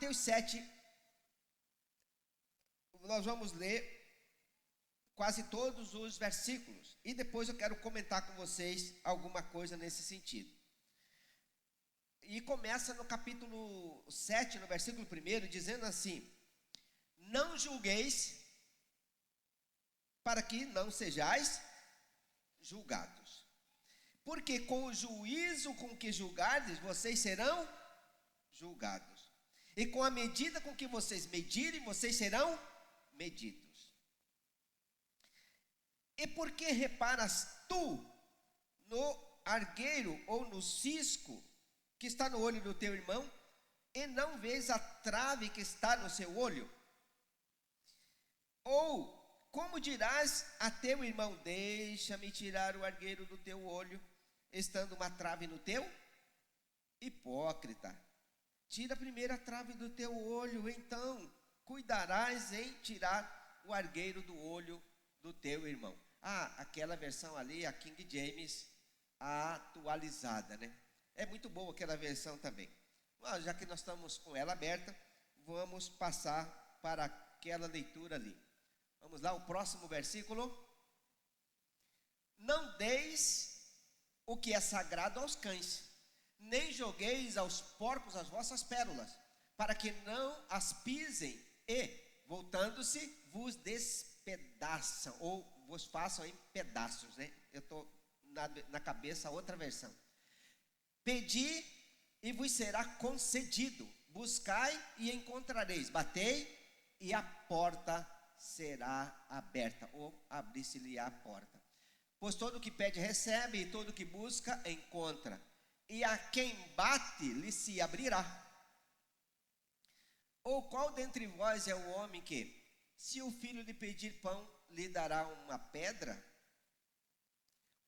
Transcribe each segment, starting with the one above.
Mateus 7, nós vamos ler quase todos os versículos, e depois eu quero comentar com vocês alguma coisa nesse sentido. E começa no capítulo 7, no versículo 1, dizendo assim: não julgueis, para que não sejais julgados, porque com o juízo com que julgardes, vocês serão julgados, e com a medida com que vocês medirem, vocês serão medidos. E por que reparas tu no argueiro ou no cisco que está no olho do teu irmão, e não vês a trave que está no seu olho? Ou como dirás a teu irmão: deixa-me tirar o argueiro do teu olho, estando uma trave no teu? Hipócrita, tira primeiro a trave do teu olho, então cuidarás em tirar o argueiro do olho do teu irmão. Aquela versão ali, a King James atualizada, né? É muito boa aquela versão também. Mas já que nós estamos com ela aberta, vamos passar para aquela leitura ali. Vamos lá, o próximo versículo. Não deis o que é sagrado aos cães, nem jogueis aos porcos as vossas pérolas, para que não as pisem e, voltando-se, vos despedaçam, ou vos façam em pedaços, né? Eu estou na cabeça outra versão. Pedi e vos será concedido, buscai e encontrareis, batei e a porta será aberta, ou abrir-se-lhe a porta. Pois todo o que pede recebe, e todo o que busca encontra, e a quem bate lhe se abrirá. Ou qual dentre vós é o homem que, se o filho lhe pedir pão, lhe dará uma pedra?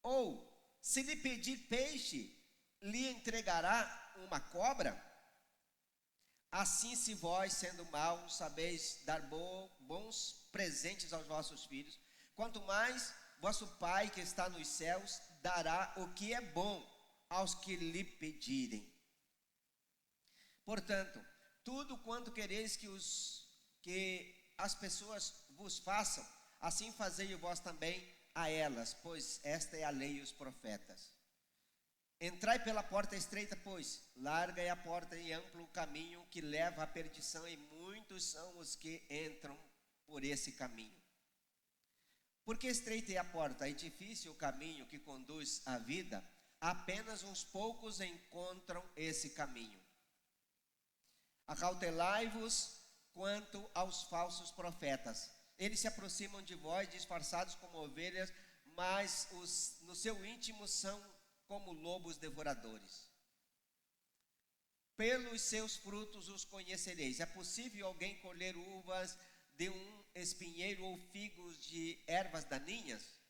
Ou, se lhe pedir peixe, lhe entregará uma cobra? Assim, se vós, sendo maus, sabeis dar bons presentes aos vossos filhos, quanto mais vosso Pai que está nos céus dará o que é bom aos que lhe pedirem. Portanto, tudo quanto quereis que as pessoas vos façam, assim fazei vós também a elas, pois esta é a lei e os profetas. Entrai pela porta estreita, pois larga é a porta e amplo o caminho que leva à perdição, e muitos são os que entram por esse caminho. Porque estreita é a porta e difícil o caminho que conduz à vida, apenas uns poucos encontram esse caminho. Acautelai-vos quanto aos falsos profetas. Eles se aproximam de vós disfarçados como ovelhas, mas no seu íntimo são como lobos devoradores. Pelos seus frutos os conhecereis. É possível alguém colher uvas de um espinheiro ou figos de ervas daninhas?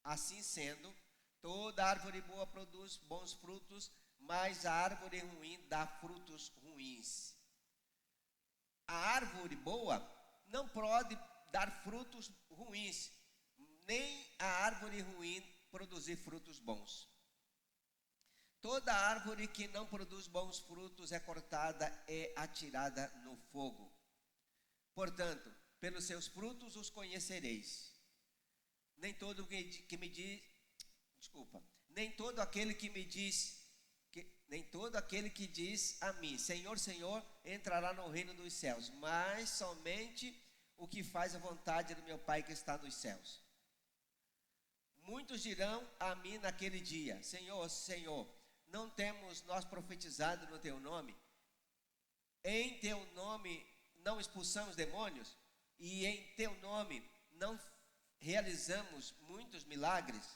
Assim sendo, toda árvore boa produz bons frutos, mas a árvore ruim dá frutos ruins. A árvore boa não pode dar frutos ruins, nem a árvore ruim produzir frutos bons. Toda árvore que não produz bons frutos é cortada e atirada no fogo. Portanto, pelos seus frutos os conhecereis. Nem todo aquele que me diz a mim, Senhor, Senhor, entrará no reino dos céus, mas somente o que faz a vontade do meu Pai que está nos céus. Muitos dirão a mim naquele dia, Senhor, Senhor, não temos nós profetizado no teu nome? Em teu nome não expulsamos demônios? E em teu nome não realizamos muitos milagres?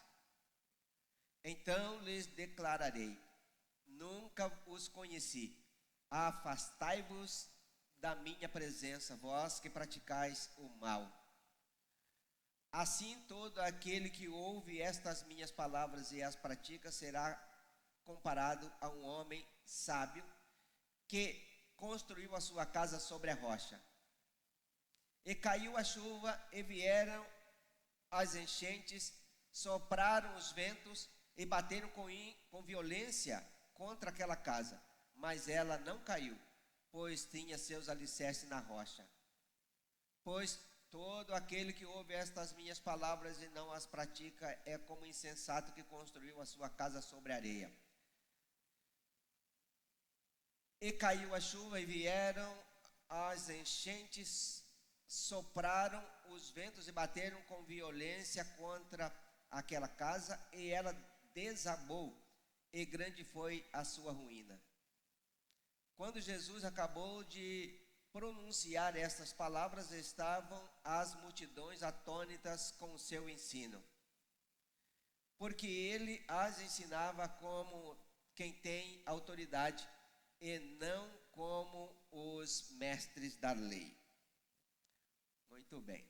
Então lhes declararei, nunca os conheci, afastai-vos da minha presença, vós que praticais o mal. Assim todo aquele que ouve estas minhas palavras e as pratica será comparado a um homem sábio que construiu a sua casa sobre a rocha. E caiu a chuva, e vieram as enchentes, sopraram os ventos e bateram com violência contra aquela casa, mas ela não caiu, pois tinha seus alicerces na rocha. Pois todo aquele que ouve estas minhas palavras e não as pratica é como insensato que construiu a sua casa sobre areia. E caiu a chuva e vieram as enchentes, sopraram os ventos e bateram com violência contra aquela casa, e ela desabou, e grande foi a sua ruína. Quando Jesus acabou de pronunciar estas palavras, estavam as multidões atônitas com o seu ensino, porque ele as ensinava como quem tem autoridade e não como os mestres da lei. Muito bem,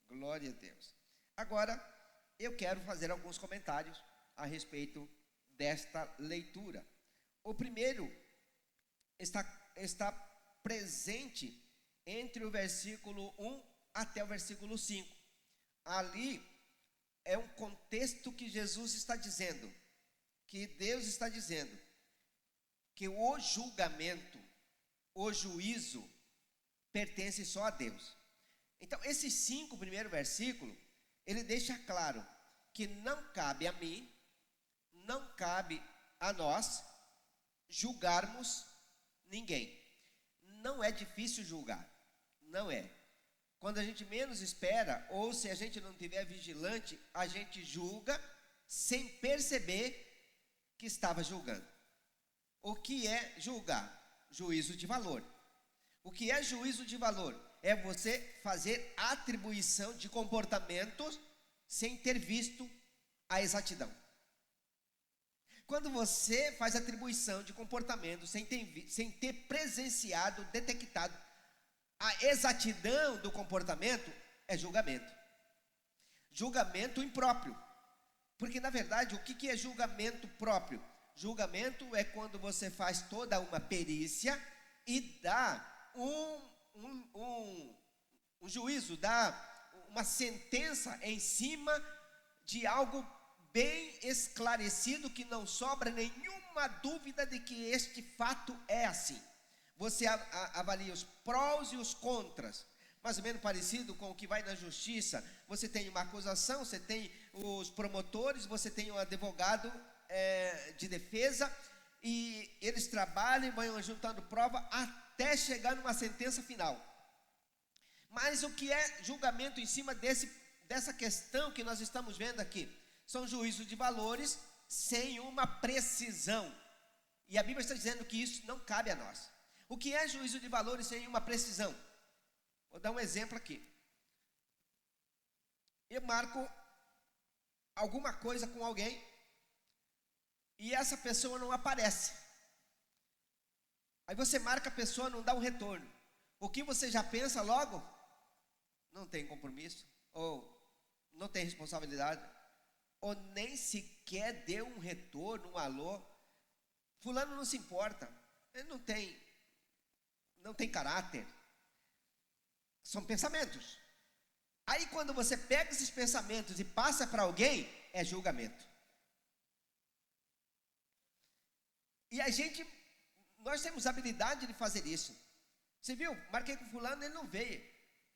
glória a Deus. Agora, eu quero fazer alguns comentários a respeito desta leitura. O primeiro está presente entre o versículo 1 até o versículo 5. Ali é um contexto que Jesus está dizendo, que Deus está dizendo, que o julgamento, o juízo, pertence só a Deus. Então, esses 5 primeiros versículos, ele deixa claro que não cabe a mim, não cabe a nós julgarmos ninguém. Não é difícil julgar, não é. Quando a gente menos espera, ou se a gente não estiver vigilante, a gente julga sem perceber que estava julgando. O que é julgar? Juízo de valor. O que é juízo de valor? É você fazer atribuição de comportamentos sem ter visto a exatidão. Quando você faz atribuição de comportamento sem ter presenciado, detectado a exatidão do comportamento, é julgamento. Julgamento impróprio. Porque, na verdade, o que é julgamento próprio? Julgamento é quando você faz toda uma perícia e dá um juízo, dá uma sentença em cima de algo bem esclarecido, que não sobra nenhuma dúvida de que este fato é assim. Você avalia os prós e os contras, mais ou menos parecido com o que vai na justiça. Você tem uma acusação, você tem os promotores, você tem um advogado de defesa, e eles trabalham, vão juntando prova até chegar numa sentença final. Mas o que é julgamento em cima dessa questão que nós estamos vendo aqui? São juízos de valores sem uma precisão. E a Bíblia está dizendo que isso não cabe a nós. O que é juízo de valores sem uma precisão? Vou dar um exemplo aqui. Eu marco alguma coisa com alguém e essa pessoa não aparece. Aí você marca a pessoa, não dá um retorno. O que você já pensa logo? Não tem compromisso, ou não tem responsabilidade, ou nem sequer deu um retorno, um alô. Fulano não se importa, ele não tem caráter. São pensamentos. Aí quando você pega esses pensamentos e passa para alguém, é julgamento. E nós temos habilidade de fazer isso. Você viu? Marquei com fulano, ele não veio.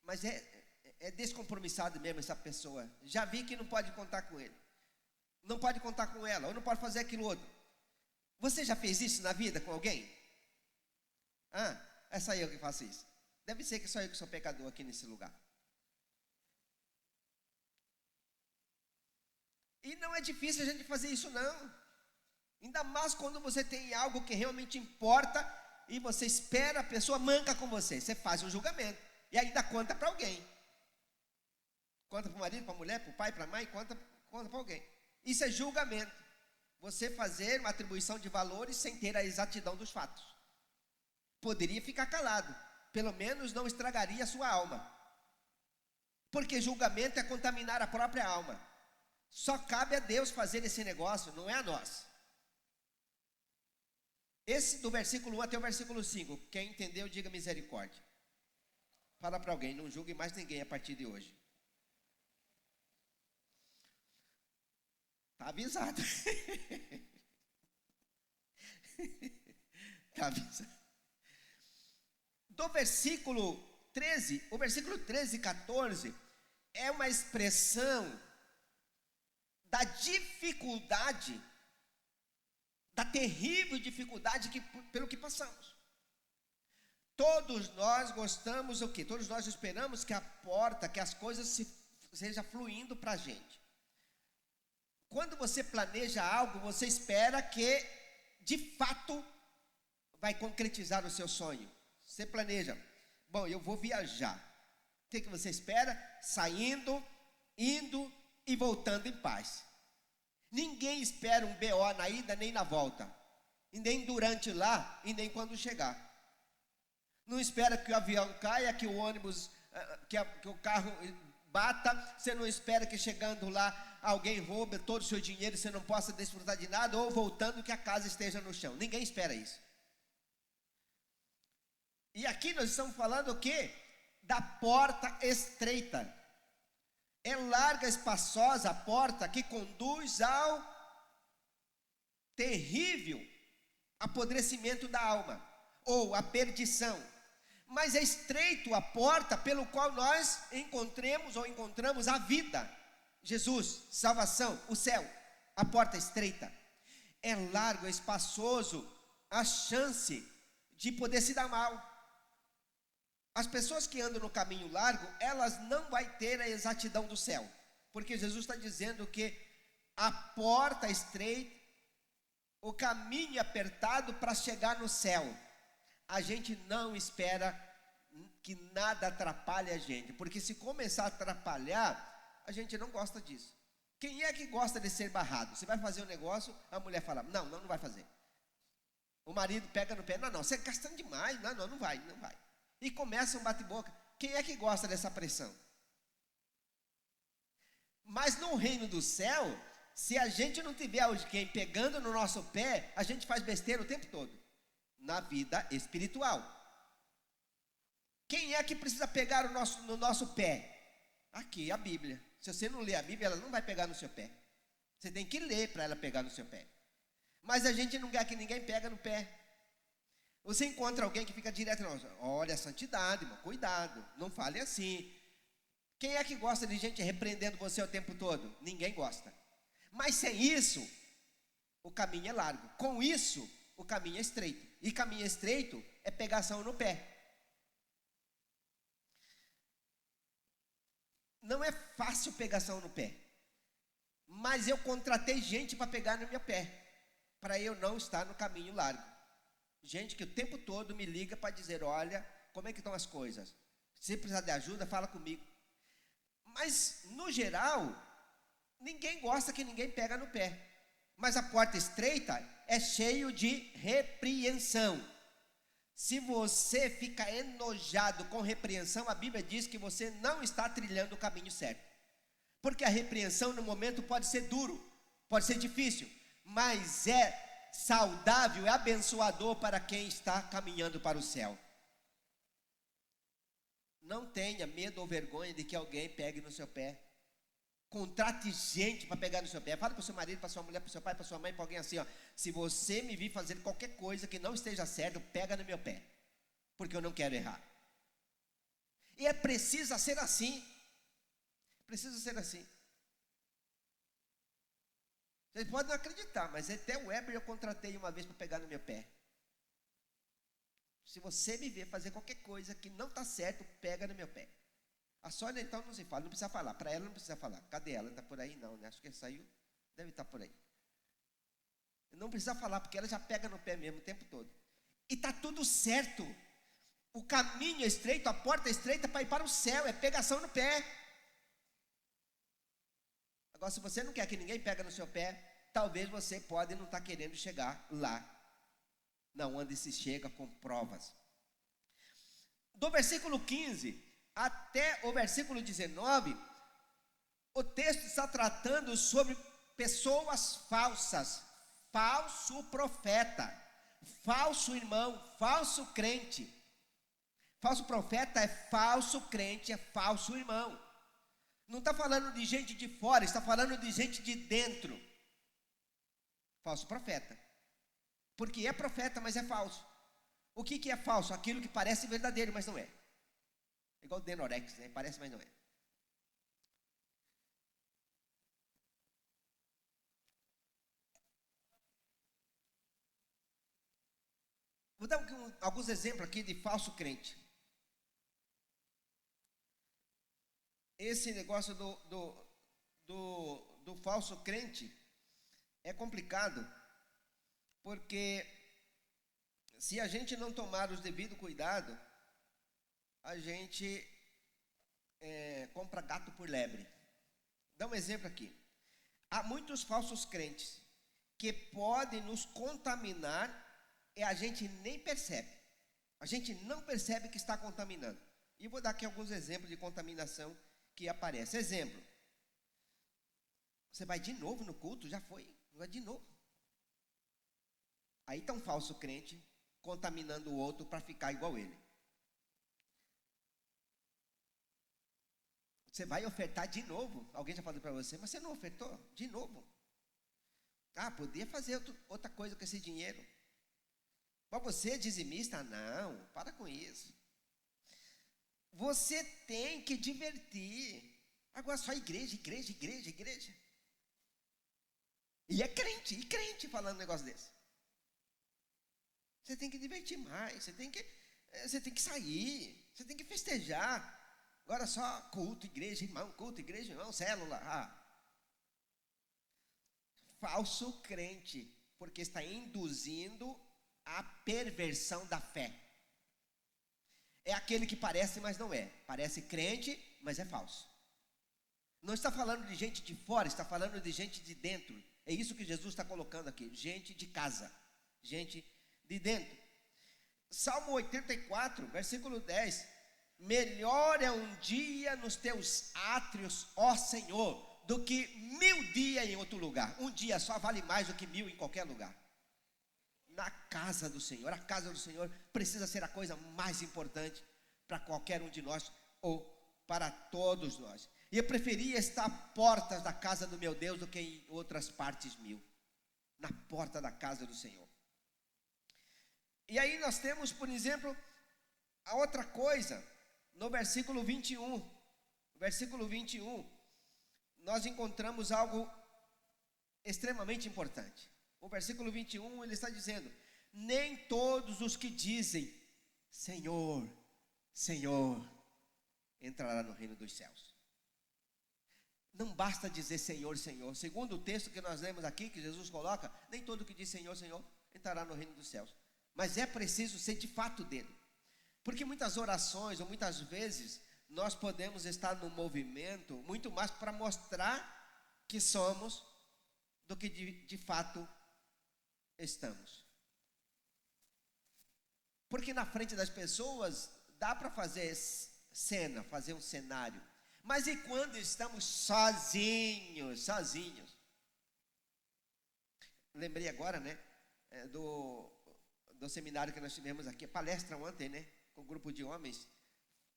Mas é descompromissado mesmo essa pessoa. Já vi que não pode contar com ele. Não pode contar com ela, ou não pode fazer aquilo outro. Você já fez isso na vida com alguém? É só eu que faço isso. Deve ser que só eu que sou pecador aqui nesse lugar. E não é difícil a gente fazer isso, não. Ainda mais quando você tem algo que realmente importa e você espera a pessoa manca com você. Você faz um julgamento e ainda conta para alguém. Conta para o marido, para a mulher, para o pai, para a mãe, conta para alguém. Isso é julgamento. Você fazer uma atribuição de valores sem ter a exatidão dos fatos. Poderia ficar calado, pelo menos não estragaria a sua alma. Porque julgamento é contaminar a própria alma. Só cabe a Deus fazer esse negócio, não é a nós. Esse do versículo 1 até o versículo 5, quem entendeu, diga misericórdia. Fala para alguém, não julgue mais ninguém a partir de hoje. Está avisado. Está avisado. Do versículo 13, o versículo 13 e 14 é uma expressão da dificuldade, da terrível dificuldade pelo que passamos. Todos nós gostamos o quê? Todos nós esperamos que a porta, que as coisas seja fluindo para a gente. Quando você planeja algo, você espera que, de fato, vai concretizar o seu sonho. Você planeja, bom, eu vou viajar. O que você espera? Saindo, indo e voltando em paz. Ninguém espera um BO na ida nem na volta. E nem durante lá, e nem quando chegar. Não espera que o avião caia, que o ônibus, que o carro bata. Você não espera que chegando lá alguém roube todo o seu dinheiro e você não possa desfrutar de nada, ou voltando que a casa esteja no chão. Ninguém espera isso. E aqui nós estamos falando o quê? Da porta estreita. É larga, espaçosa a porta que conduz ao terrível apodrecimento da alma, ou a perdição. Mas é estreito a porta pelo qual nós encontramos a vida. Jesus, salvação, o céu, a porta estreita. É largo, é espaçoso a chance de poder se dar mal. As pessoas que andam no caminho largo, elas não vão ter a exatidão do céu. Porque Jesus está dizendo que a porta estreita, o caminho apertado para chegar no céu. A gente não espera que nada atrapalhe a gente. Porque se começar a atrapalhar, a gente não gosta disso. Quem é que gosta de ser barrado? Você vai fazer um negócio, a mulher fala, não vai fazer. O marido pega no pé, não, você está gastando demais, não vai. E começa um bate-boca. Quem é que gosta dessa pressão? Mas no reino do céu, se a gente não tiver alguém pegando no nosso pé, a gente faz besteira o tempo todo. Na vida espiritual. Quem é que precisa pegar no nosso pé? Aqui, a Bíblia. Se você não ler a Bíblia, ela não vai pegar no seu pé. Você tem que ler para ela pegar no seu pé. Mas a gente não quer que ninguém pega no pé. Você encontra alguém que fica direto, olha a santidade, irmão, cuidado, não fale assim. Quem é que gosta de gente repreendendo você o tempo todo? Ninguém gosta. Mas sem isso, o caminho é largo. Com isso, o caminho é estreito. E caminho estreito é pegação no pé. Não é fácil pegação no pé. Mas eu contratei gente para pegar no meu pé, para eu não estar no caminho largo. Gente que o tempo todo me liga para dizer, olha, como é que estão as coisas? Se precisar de ajuda, fala comigo. Mas, no geral, ninguém gosta que ninguém pega no pé. Mas a porta estreita é cheio de repreensão. Se você fica enojado com repreensão, a Bíblia diz que você não está trilhando o caminho certo. Porque a repreensão no momento pode ser duro, pode ser difícil, mas é saudável, é abençoador para quem está caminhando para o céu. Não tenha medo ou vergonha de que alguém pegue no seu pé. Contrate gente para pegar no seu pé. Fala para o seu marido, para sua mulher, para o seu pai, para sua mãe, para alguém assim, se você me vir fazer qualquer coisa que não esteja certo, pega no meu pé, porque eu não quero errar. E é preciso ser assim. Precisa ser assim. Vocês podem não acreditar, mas até o Weber eu contratei uma vez para pegar no meu pé. Se você me ver fazer qualquer coisa que não está certo, pega no meu pé. A Sônia então não se fala, não precisa falar. Para ela não precisa falar. Cadê ela? Não está por aí não, né? Acho que ele saiu, deve estar por aí. Não precisa falar, porque ela já pega no pé mesmo o tempo todo. E está tudo certo. O caminho é estreito, a porta é estreita para ir para o céu, é pegação no pé. Agora, se você não quer que ninguém pegue no seu pé, talvez você pode não estar querendo chegar lá. Não, onde se chega com provas. Do versículo 15 até o versículo 19, o texto está tratando sobre pessoas falsas, falso profeta, falso irmão, falso crente. Falso profeta é falso crente, é falso irmão. Não está falando de gente de fora, está falando de gente de dentro. Falso profeta. Porque é profeta, mas é falso. O que é falso? Aquilo que parece verdadeiro, mas não é. É igual o Denorex, né? Parece, mas não é. Vou dar alguns exemplos aqui de falso crente. Esse negócio do falso crente é complicado, porque se a gente não tomar os devidos cuidados, a gente compra gato por lebre. Dá um exemplo aqui. Há muitos falsos crentes que podem nos contaminar e a gente nem percebe. A gente não percebe que está contaminando. E vou dar aqui alguns exemplos de contaminação que aparece. Exemplo. Você vai de novo no culto? Já foi? Vai de novo. Aí está um falso crente contaminando o outro para ficar igual ele. Você vai ofertar de novo. Alguém já falou para você, mas você não ofertou? De novo. Ah, podia fazer outra coisa com esse dinheiro. Mas você é dizimista? Não, para com isso. Você tem que divertir. Agora só igreja. E é crente falando um negócio desse. Você tem que divertir mais, você tem que sair, você tem que festejar. Agora só culto, igreja, irmão, célula. Falso crente, porque está induzindo a perversão da fé. É aquele que parece, mas não é. Parece crente, mas é falso. Não está falando de gente de fora, está falando de gente de dentro. É isso que Jesus está colocando aqui. Gente de casa, gente de dentro. Salmo 84, versículo 10. Melhor é um dia nos teus átrios, ó Senhor, do que 1000 dias em outro lugar. Um dia só vale mais do que 1000 em qualquer lugar. Na casa do Senhor. A casa do Senhor precisa ser a coisa mais importante para qualquer um de nós, ou para todos nós. E eu preferia estar à porta da casa do meu Deus do que em outras partes 1000. Na porta da casa do Senhor. E aí nós temos, por exemplo, a outra coisa, no versículo 21. Versículo 21, nós encontramos algo extremamente importante. O versículo 21, ele está dizendo: nem todos os que dizem Senhor, Senhor, entrará no reino dos céus. Não basta dizer Senhor, Senhor. Segundo o texto que nós lemos aqui, que Jesus coloca, nem todo que diz Senhor, Senhor, entrará no reino dos céus. Mas é preciso ser de fato dele. Porque muitas orações, ou muitas vezes, nós podemos estar no movimento muito mais para mostrar que somos do que de fato estamos. Porque na frente das pessoas dá para fazer cena, fazer um cenário. Mas e quando estamos sozinhos? Lembrei agora, né, do seminário que nós tivemos aqui, palestra ontem, né, com um grupo de homens,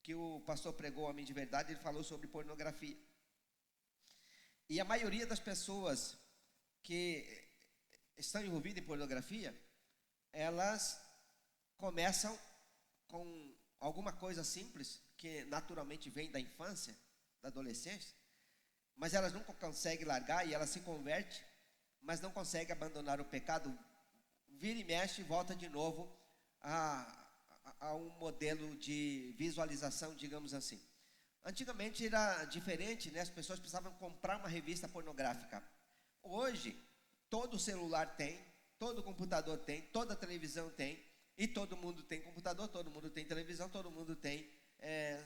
que o pastor pregou, Homem de Verdade, ele falou sobre pornografia. E a maioria das pessoas que estão envolvidas em pornografia, elas começam com alguma coisa simples, que naturalmente vem da infância, da adolescência, mas elas nunca conseguem largar, e ela se converte, mas não consegue abandonar o pecado, vira e mexe e volta de novo a um modelo de visualização, digamos assim. Antigamente era diferente, né? As pessoas precisavam comprar uma revista pornográfica. Hoje, todo celular tem, todo computador tem, toda televisão tem, e todo mundo tem computador, todo mundo tem televisão, todo mundo tem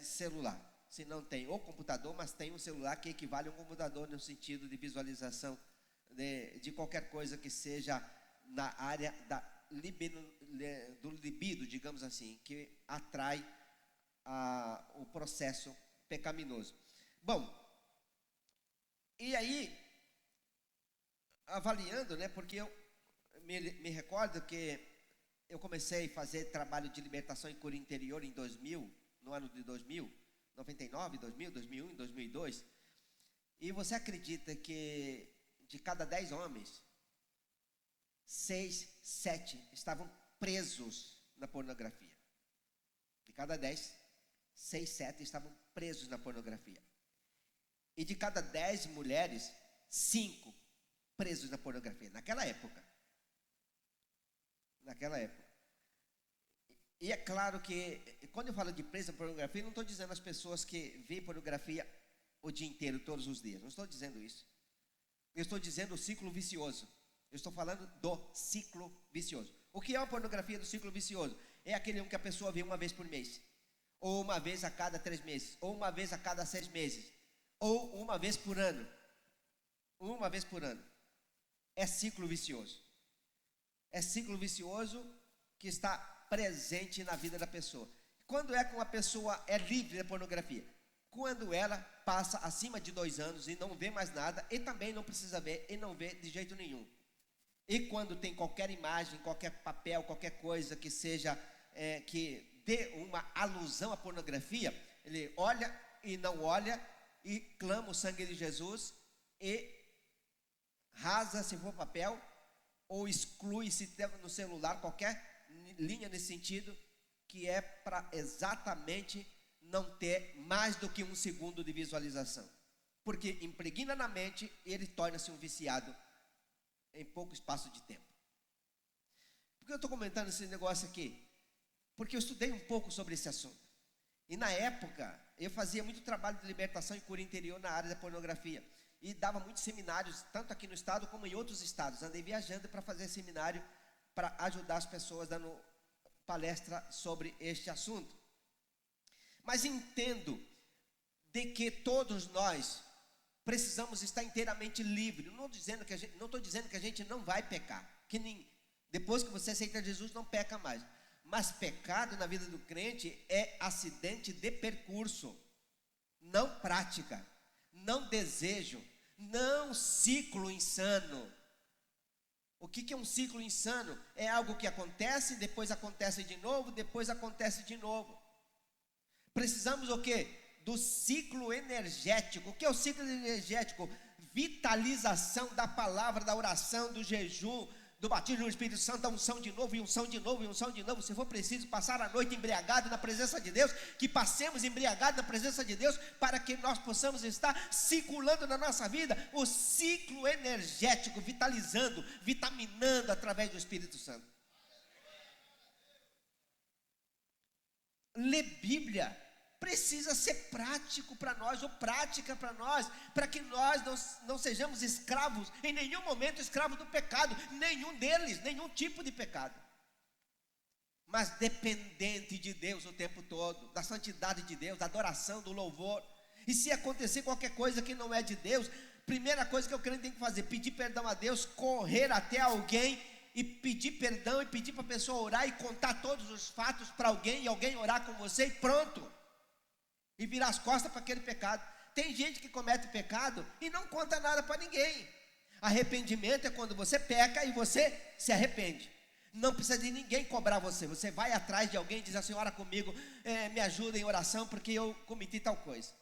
celular. Se não tem o computador, mas tem um celular que equivale a um computador no sentido de visualização de qualquer coisa que seja na área do libido, digamos assim, que atrai o processo pecaminoso. Bom, e aí, avaliando, né, porque eu me recordo que eu comecei a fazer trabalho de libertação e cura interior em 2000, no ano de 2000, 99, 2000, 2001, 2002, e você acredita que de cada 10 homens, 6, 7 estavam presos na pornografia. De cada 10, 6, 7 estavam presos na pornografia. E de cada 10 mulheres, 5 presos na pornografia. Naquela época. E é claro que, quando eu falo de preso na pornografia, não estou dizendo as pessoas que veem pornografia o dia inteiro, todos os dias. Não estou dizendo isso. Eu estou dizendo o ciclo vicioso. Eu estou falando do ciclo vicioso. O que é a pornografia do ciclo vicioso? É aquele que a pessoa vê uma vez por mês, ou uma vez a cada 3 meses, ou uma vez a cada 6 meses, ou uma vez por ano. Uma vez por ano. É ciclo vicioso. É ciclo vicioso que está presente na vida da pessoa. Quando é que uma pessoa é livre da pornografia? Quando ela passa acima de 2 anos e não vê mais nada, e também não precisa ver, e não vê de jeito nenhum. E quando tem qualquer imagem, qualquer papel, qualquer coisa que seja, que dê uma alusão à pornografia, ele olha e não olha, e clama o sangue de Jesus, e rasa se for papel, ou exclui se tem no celular, qualquer linha nesse sentido, que é para exatamente não ter mais do que 1 segundo de visualização. Porque impregna na mente e ele torna-se um viciado em pouco espaço de tempo. Por que eu estou comentando esse negócio aqui? Porque eu estudei um pouco sobre esse assunto. E na época, eu fazia muito trabalho de libertação e cura interior na área da pornografia. E dava muitos seminários, tanto aqui no estado como em outros estados. Andei viajando para fazer seminário, para ajudar as pessoas, dando palestra sobre este assunto. Mas entendo de que todos nós precisamos estar inteiramente livres. Não estou dizendo que a gente não vai pecar. Depois que você aceita Jesus, não peca mais. Mas pecado na vida do crente é acidente de percurso, não prática, não desejo, não ciclo insano. O que é um ciclo insano? É algo que acontece, depois acontece de novo, depois acontece de novo. Precisamos o quê? Do ciclo energético. O que é o ciclo energético? Vitalização da palavra, da oração, do jejum, do batismo no Espírito Santo, da unção de novo, e unção de novo, e unção de novo. Se for preciso passar a noite embriagado na presença de Deus, que passemos embriagados na presença de Deus, para que nós possamos estar circulando na nossa vida o ciclo energético, vitalizando, vitaminando através do Espírito Santo. Ler Bíblia precisa ser prático para nós, ou prática para nós, para que nós não sejamos escravos, em nenhum momento escravos do pecado, nenhum deles, nenhum tipo de pecado, mas dependente de Deus o tempo todo, da santidade de Deus, da adoração, do louvor. E se acontecer qualquer coisa que não é de Deus, primeira coisa que o crente tem que fazer, pedir perdão a Deus, correr até alguém e pedir perdão, e pedir para a pessoa orar, e contar todos os fatos para alguém, e alguém orar com você, e pronto. E virar as costas para aquele pecado. Tem gente que comete pecado e não conta nada para ninguém. Arrependimento é quando você peca e você se arrepende. Não precisa de ninguém cobrar você. Você vai atrás de alguém e diz assim: ora comigo, me ajuda em oração porque eu cometi tal coisa.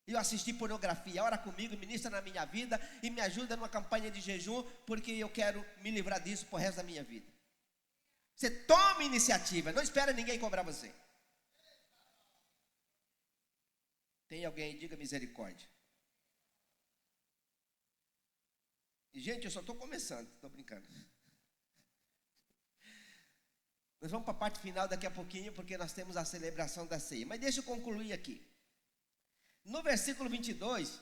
Eu assisti pornografia, ora comigo, ministra na minha vida e me ajuda numa campanha de jejum porque eu quero me livrar disso pro resto da minha vida. Você toma iniciativa, não espera ninguém cobrar você. Tem alguém, diga misericórdia. E, gente, eu só estou começando, estou brincando. Nós vamos para a parte final daqui a pouquinho, porque nós temos a celebração da ceia. Mas deixa eu concluir aqui. No versículo 22,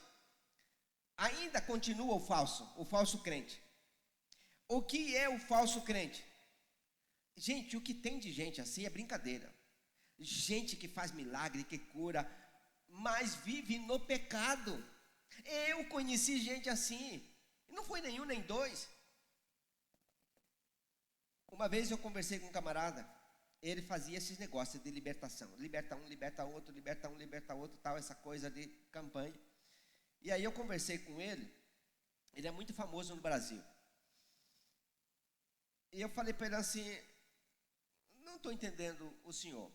ainda continua o falso crente. O que é o falso crente? Gente, o que tem de gente assim é brincadeira. Gente que faz milagre, que cura, mas vive no pecado. Eu conheci gente assim, não foi nenhum nem dois. Uma vez eu conversei com um camarada, ele fazia esses negócios de libertação, liberta um, liberta outro, liberta um, liberta outro, tal, essa coisa de campanha. E aí eu conversei com ele é muito famoso no Brasil. E eu falei para ele assim: não estou entendendo o senhor,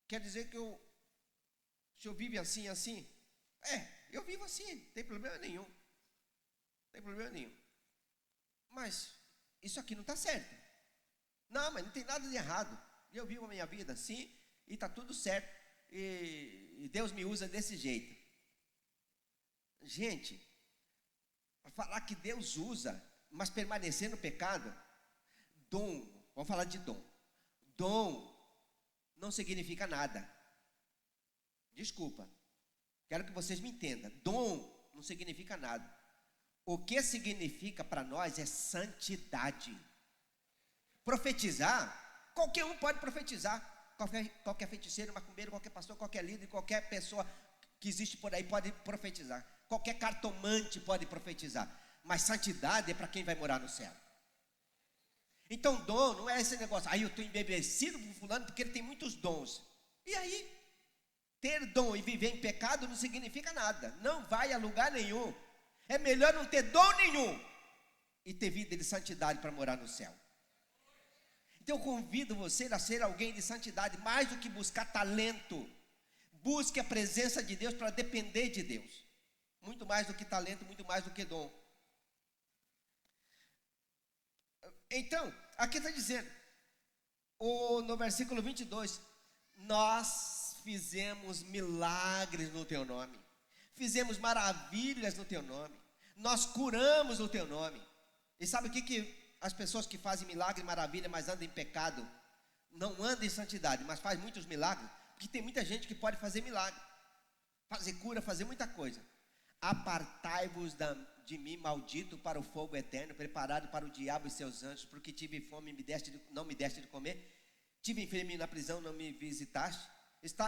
quer dizer que o senhor vive assim, assim? Eu vivo assim, não tem problema nenhum. Não tem problema nenhum. Mas isso aqui não está certo. Não, mas não tem nada de errado. E eu vivo a minha vida assim, e está tudo certo. E Deus me usa desse jeito. Gente, falar que Deus usa, mas permanecer no pecado, dom, vamos falar de dom. Dom não significa nada. Desculpa, quero que vocês me entendam. Dom não significa nada. O que significa para nós é santidade. Profetizar, qualquer um pode profetizar. Qualquer feiticeiro, macumbeiro, qualquer pastor, qualquer líder, qualquer pessoa que existe por aí pode profetizar. Qualquer cartomante pode profetizar. Mas santidade é para quem vai morar no céu. Então dom não é esse negócio, aí eu estou embebecido por fulano porque ele tem muitos dons. E aí? Ter dom e viver em pecado não significa nada. Não vai a lugar nenhum. É melhor não ter dom nenhum e ter vida de santidade para morar no céu. Então eu convido você a ser alguém de santidade, mais do que buscar talento. Busque a presença de Deus para depender de Deus. Muito mais do que talento, muito mais do que dom. Então, aqui está dizendo, no versículo 22, nós fizemos milagres no teu nome, fizemos maravilhas no teu nome, nós curamos no teu nome. E sabe o que as pessoas que fazem milagre e maravilha, mas andam em pecado, não andam em santidade, mas fazem muitos milagres? Porque tem muita gente que pode fazer milagre, fazer cura, fazer muita coisa. Apartai-vos de mim, maldito, para o fogo eterno, preparado para o diabo e seus anjos, porque tive fome e não me deste de comer, tive enfermo na prisão, não me visitaste,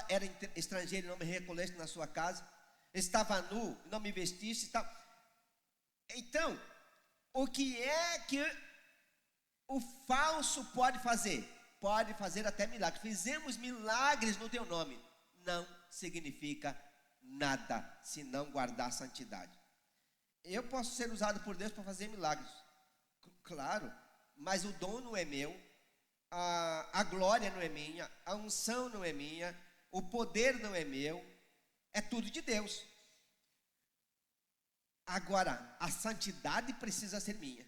era estrangeiro e não me recolheste na sua casa, estava nu, não me vestiste. Então, o que é que o falso pode fazer? Pode fazer até milagres. Fizemos milagres no teu nome. Não significa nada se não guardar a santidade. Eu posso ser usado por Deus para fazer milagres, claro, mas o dom não é meu, a glória não é minha, a unção não é minha, o poder não é meu, é tudo de Deus. Agora, a santidade precisa ser minha.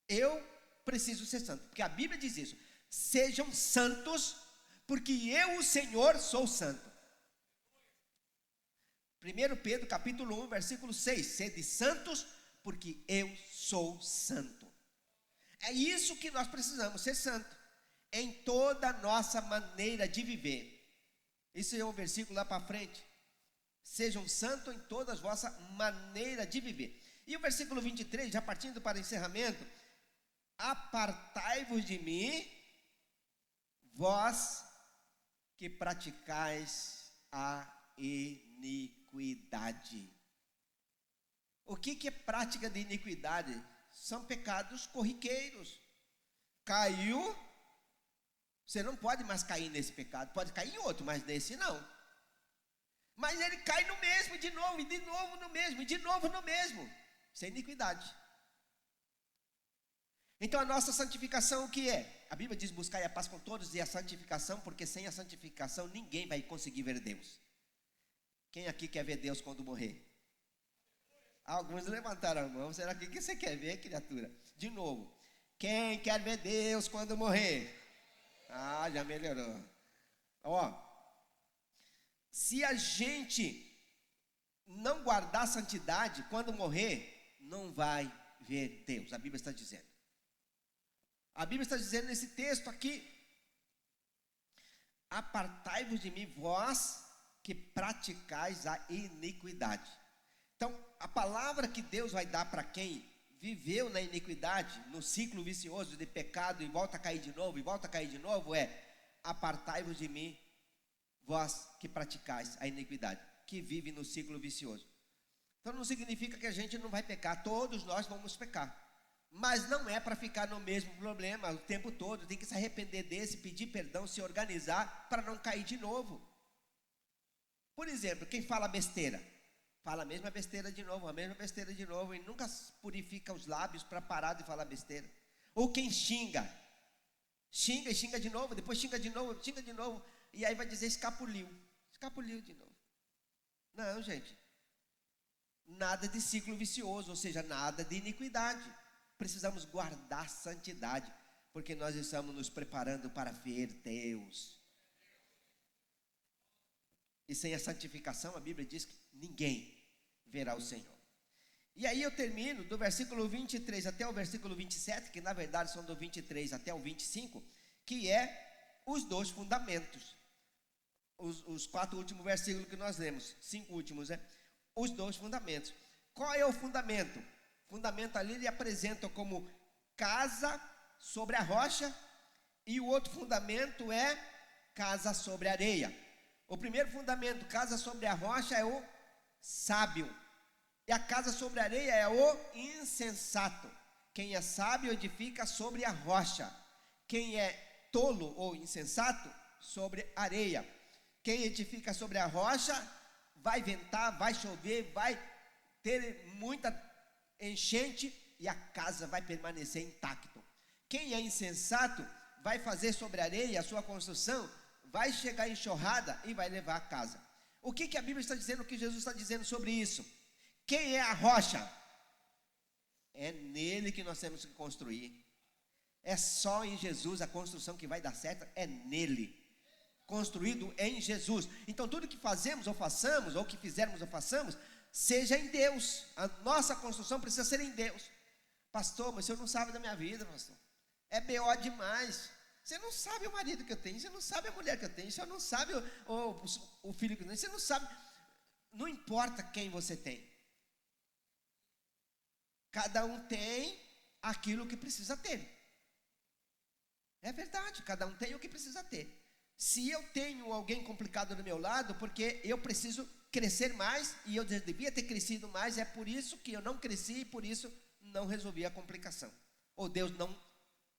Eu preciso ser santo, porque a Bíblia diz isso: sejam santos, porque eu, o Senhor, sou santo. 1 Pedro capítulo 1, versículo 6, sede santos, porque eu sou santo. É isso que nós precisamos, ser santo, em toda a nossa maneira de viver. Esse é um versículo lá para frente. Sejam santos em toda a vossa maneira de viver. E o versículo 23, já partindo para o encerramento: apartai-vos de mim, vós que praticais a iniquidade. O que é prática de iniquidade? São pecados corriqueiros. Caiu, você não pode mais cair nesse pecado, pode cair em outro, mas nesse não. Mas ele cai no mesmo, de novo, e de novo no mesmo, e de novo no mesmo. Isso é iniquidade. Então a nossa santificação o que é? A Bíblia diz: buscai a paz com todos e a santificação, porque sem a santificação ninguém vai conseguir ver Deus. Quem aqui quer ver Deus quando morrer? Alguns levantaram a mão. Será que você quer ver, criatura? De novo, quem quer ver Deus quando morrer? Ah, já melhorou. Se a gente não guardar a santidade, quando morrer, não vai ver Deus. A Bíblia está dizendo. A Bíblia está dizendo nesse texto aqui: apartai-vos de mim, vós que praticais a iniquidade. Então, a palavra que Deus vai dar para quem viveu na iniquidade, no ciclo vicioso de pecado, e volta a cair de novo, e volta a cair de novo, é: apartai-vos de mim, vós que praticais a iniquidade, que vive no ciclo vicioso. Então não significa que a gente não vai pecar, todos nós vamos pecar, mas não é para ficar no mesmo problema o tempo todo. Tem que se arrepender desse, pedir perdão, se organizar para não cair de novo. Por exemplo, quem fala besteira, fala a mesma besteira de novo, a mesma besteira de novo, e nunca purifica os lábios para parar de falar besteira. Ou quem xinga e xinga de novo, depois xinga de novo, e aí vai dizer escapuliu de novo. Não, gente, nada de ciclo vicioso, ou seja, nada de iniquidade. Precisamos guardar santidade, porque nós estamos nos preparando para ver Deus. E sem a santificação, a Bíblia diz que ninguém verá o Senhor. E aí eu termino do versículo 23 até o versículo 27, que na verdade são do 23 até o 25, que é os dois fundamentos. Os 4 últimos versículos que nós lemos, 5 últimos, né? Os dois fundamentos. Qual é o fundamento? O fundamento ali ele apresenta como casa sobre a rocha, e o outro fundamento é casa sobre a areia. O primeiro fundamento, casa sobre a rocha, é o sábio, e a casa sobre a areia é o insensato. Quem é sábio edifica sobre a rocha, quem é tolo ou insensato, sobre a areia. Quem edifica sobre a rocha, vai ventar, vai chover, vai ter muita enchente e a casa vai permanecer intacta. Quem é insensato, vai fazer sobre a areia a sua construção, vai chegar enxurrada e vai levar a casa. O que a Bíblia está dizendo, o que Jesus está dizendo sobre isso? Quem é a rocha? É nele que nós temos que construir. É só em Jesus a construção que vai dar certo, é nele. Construído em Jesus. Então tudo que fazemos ou façamos, ou que fizermos ou façamos, seja em Deus. A nossa construção precisa ser em Deus. Pastor, mas o senhor não sabe da minha vida, pastor. É BO demais. Você não sabe o marido que eu tenho, você não sabe a mulher que eu tenho, você não sabe o filho que eu tenho, você não sabe. Não importa quem você tem. Cada um tem aquilo que precisa ter. É verdade, cada um tem o que precisa ter. Se eu tenho alguém complicado do meu lado, porque eu preciso crescer mais, e eu devia ter crescido mais, é por isso que eu não cresci, e por isso não resolvi a complicação. Ou Deus não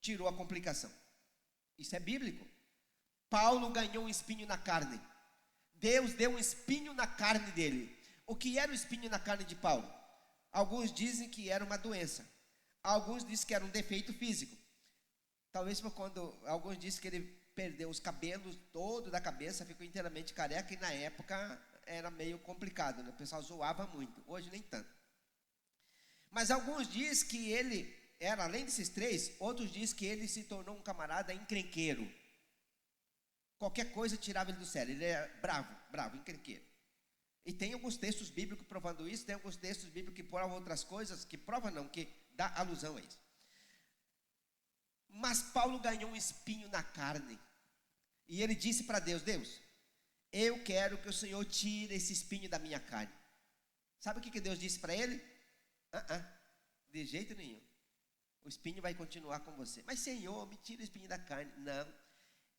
tirou a complicação. Isso é bíblico. Paulo ganhou um espinho na carne. Deus deu um espinho na carne dele. O que era o espinho na carne de Paulo? Alguns dizem que era uma doença. Alguns dizem que era um defeito físico. Talvez por quando alguns dizem que ele perdeu os cabelos todo da cabeça, ficou inteiramente careca, e na época era meio complicado, né? O pessoal zoava muito, hoje nem tanto. Mas alguns dizem que ele era, além desses 3, outros dizem que ele se tornou um camarada encrenqueiro. Qualquer coisa tirava ele do sério, ele era bravo, encrenqueiro. E tem alguns textos bíblicos provando isso, tem alguns textos bíblicos que provam outras coisas, que provam não, que dá alusão a isso. Mas Paulo ganhou um espinho na carne. E ele disse para Deus, Deus, eu quero que o Senhor tire esse espinho da minha carne. Sabe o que Deus disse para ele? De jeito nenhum. O espinho vai continuar com você. Mas Senhor, me tira o espinho da carne. Não,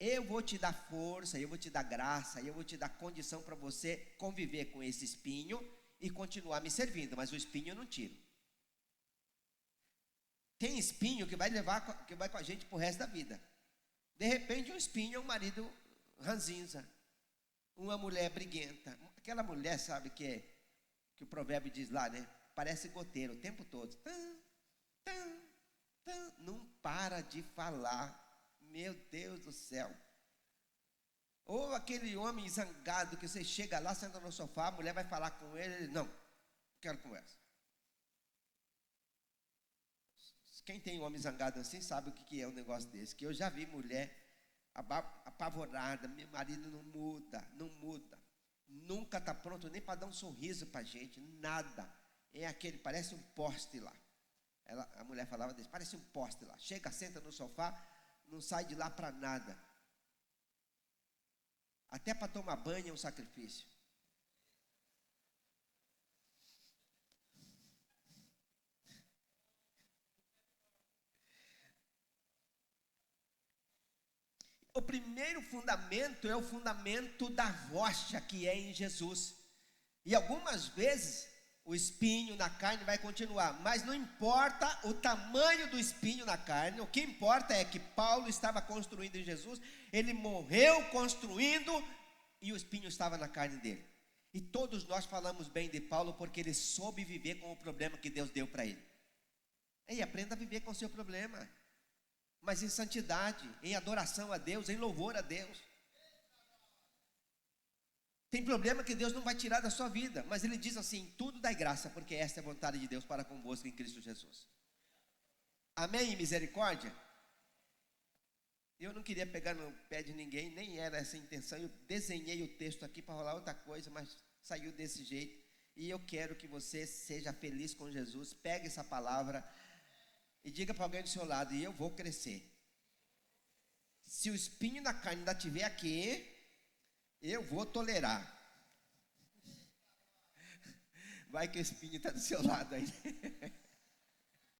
eu vou te dar força, eu vou te dar graça, eu vou te dar condição para você conviver com esse espinho e continuar me servindo, mas o espinho eu não tiro. Tem espinho que vai com a gente para o resto da vida. De repente um espinho é um marido ranzinza, uma mulher briguenta, aquela mulher, sabe, que o provérbio diz lá, né? Parece goteiro o tempo todo. Não para de falar. Meu Deus do céu. Ou aquele homem zangado que você chega lá, senta no sofá, a mulher vai falar com ele, não quero conversa. Quem tem um homem zangado assim sabe o que é um negócio desse, que eu já vi mulher apavorada, meu marido não muda, nunca está pronto nem para dar um sorriso para a gente, nada, é aquele, parece um poste lá. A mulher falava desse, parece um poste lá, chega, senta no sofá, não sai de lá para nada, até para tomar banho é um sacrifício. O primeiro fundamento é o fundamento da rocha, que é em Jesus. E algumas vezes o espinho na carne vai continuar, mas não importa o tamanho do espinho na carne, o que importa é que Paulo estava construindo em Jesus, ele morreu construindo e o espinho estava na carne dele. E todos nós falamos bem de Paulo porque ele soube viver com o problema que Deus deu para ele. E aprenda a viver com o seu problema, mas em santidade, em adoração a Deus, em louvor a Deus. Tem problema que Deus não vai tirar da sua vida, mas ele diz assim, tudo dai graça, porque esta é a vontade de Deus para convosco em Cristo Jesus. Amém e misericórdia? Eu não queria pegar no pé de ninguém, nem era essa a intenção. Eu desenhei o texto aqui para rolar outra coisa, mas saiu desse jeito. E eu quero que você seja feliz com Jesus. Pegue essa palavra e diga para alguém do seu lado: e eu vou crescer. Se o espinho da carne ainda estiver aqui, eu vou tolerar. Vai que o espinho está do seu lado aí.